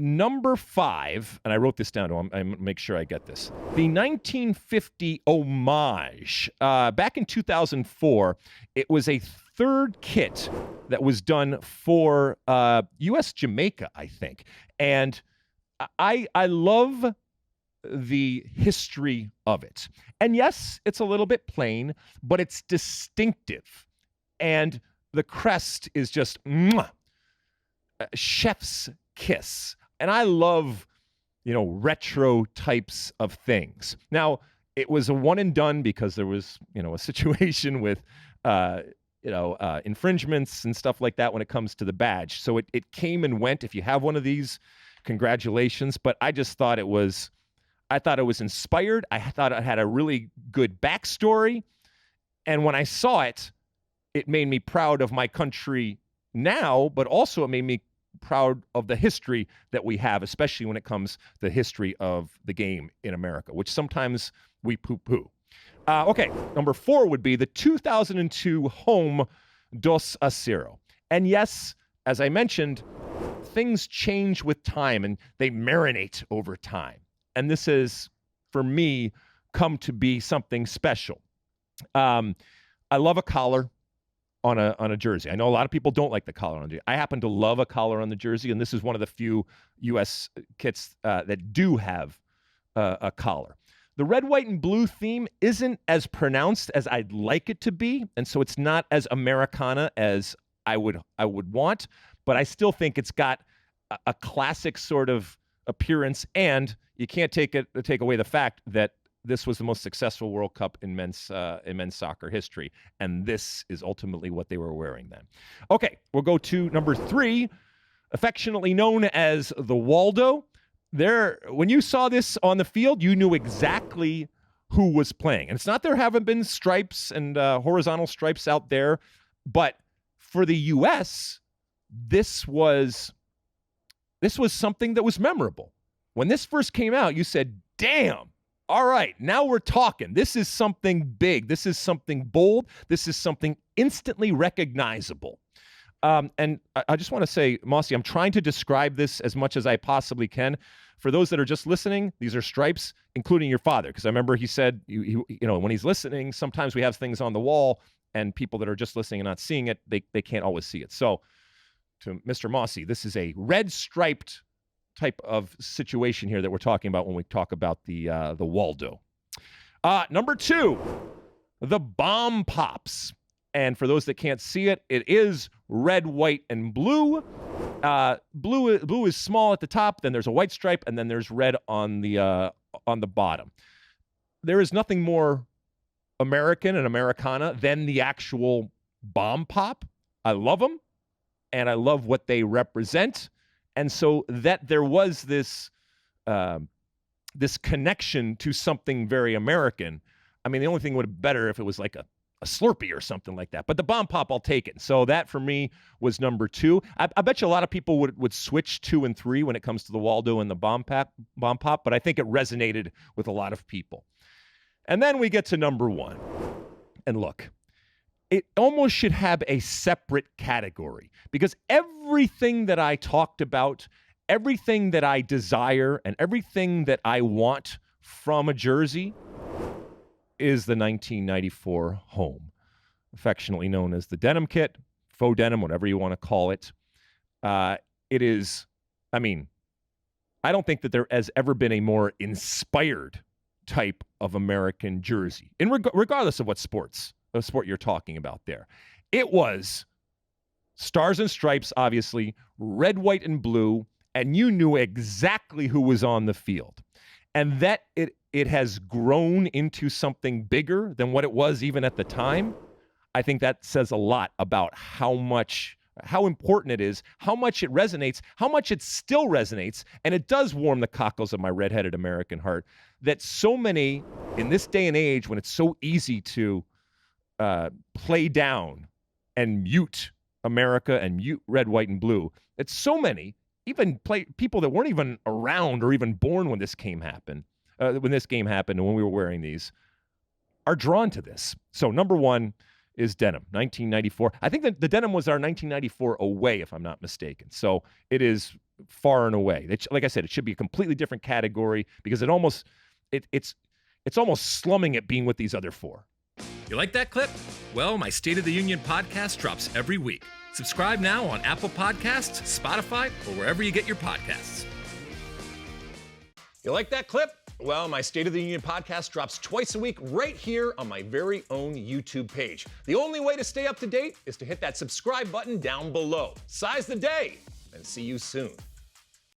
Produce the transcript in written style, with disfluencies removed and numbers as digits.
Number 5, and I wrote this down to make sure I get this. The 1950 homage. Back in 2004, it was a third kit that was done for US Jamaica, I think. And I love the history of it. And yes, it's a little bit plain, but it's distinctive. And the crest is just chef's kiss. And I love, retro types of things. Now, it was a one and done because there was, a situation with, infringements and stuff like that when it comes to the badge. So it came and went. If you have one of these, congratulations. But I just thought it was inspired. I thought it had a really good backstory. And when I saw it, it made me proud of my country now, but also it made me proud of the history that we have, especially when it comes to the history of the game in America, which sometimes we poo-poo. Okay, number 4 would be the 2002 home 2-0. And yes, as I mentioned, things change with time and they marinate over time. And this has, for me, come to be something special. I love a collar on a jersey. I know a lot of people don't like the collar on the jersey. I happen to love a collar on the jersey, and this is one of the few U.S. kits that do have a collar. The red, white, and blue theme isn't as pronounced as I'd like it to be, and so it's not as Americana as I would want, but I still think it's got a classic sort of appearance, and you can't take away the fact that this was the most successful World Cup in men's soccer history, and this is ultimately what they were wearing then. Okay, we'll go to number 3, affectionately known as the Waldo. When you saw this on the field, you knew exactly who was playing, and it's not there haven't been stripes and horizontal stripes out there, but for the U.S., this was something that was memorable. When this first came out, you said, "Damn. All right, now we're talking. This is something big. This is something bold. This is something instantly recognizable." And I just want to say, Mosse, I'm trying to describe this as much as I possibly can. For those that are just listening, these are stripes, including your father, because I remember he said, when he's listening, sometimes we have things on the wall, and people that are just listening and not seeing it, they can't always see it. So, to Mr. Mosse, this is a red striped type of situation here that we're talking about when we talk about the Waldo. Number 2, the bomb pops. And for those that can't see it, it is red, white, and blue. Blue is small at the top, then there's a white stripe, and then there's red on the bottom. There is nothing more American and Americana than the actual bomb pop. I love them, and I love what they represent. And so that there was this connection to something very American. I mean, the only thing would have been better if it was like a Slurpee or something like that. But the bomb pop, I'll take it. So that for me was number 2. I bet you a lot of people would switch 2 and 3 when it comes to the Waldo and the bomb pop. But I think it resonated with a lot of people. And then we get to number 1. And look, it almost should have a separate category, because everything that I talked about, everything that I desire, and everything that I want from a jersey is the 1994 home, affectionately known as the Denim Kit, faux denim, whatever you want to call it. It is, I don't think that there has ever been a more inspired type of American jersey, regardless of what sport you're talking about there. It was stars and stripes, obviously, red, white, and blue, and you knew exactly who was on the field. And that it has grown into something bigger than what it was even at the time. I think that says a lot about how important it is, how much it resonates, how much it still resonates, and it does warm the cockles of my redheaded American heart that so many, in this day and age when it's so easy to play down and mute America and mute red, white, and blue, that so many, even people that weren't even around or even born when this game happened and when we were wearing these, are drawn to this. So number 1 is denim, 1994. I think that the denim was our 1994 away, if I'm not mistaken. So it is far and away. Like I said, it should be a completely different category because it's almost slumming at being with these other four. You like that clip? Well, my State of the Union podcast drops every week. Subscribe now on Apple Podcasts, Spotify, or wherever you get your podcasts. You like that clip? Well, my State of the Union podcast drops twice a week right here on my very own YouTube page. The only way to stay up to date is to hit that subscribe button down below. Size the day, and see you soon.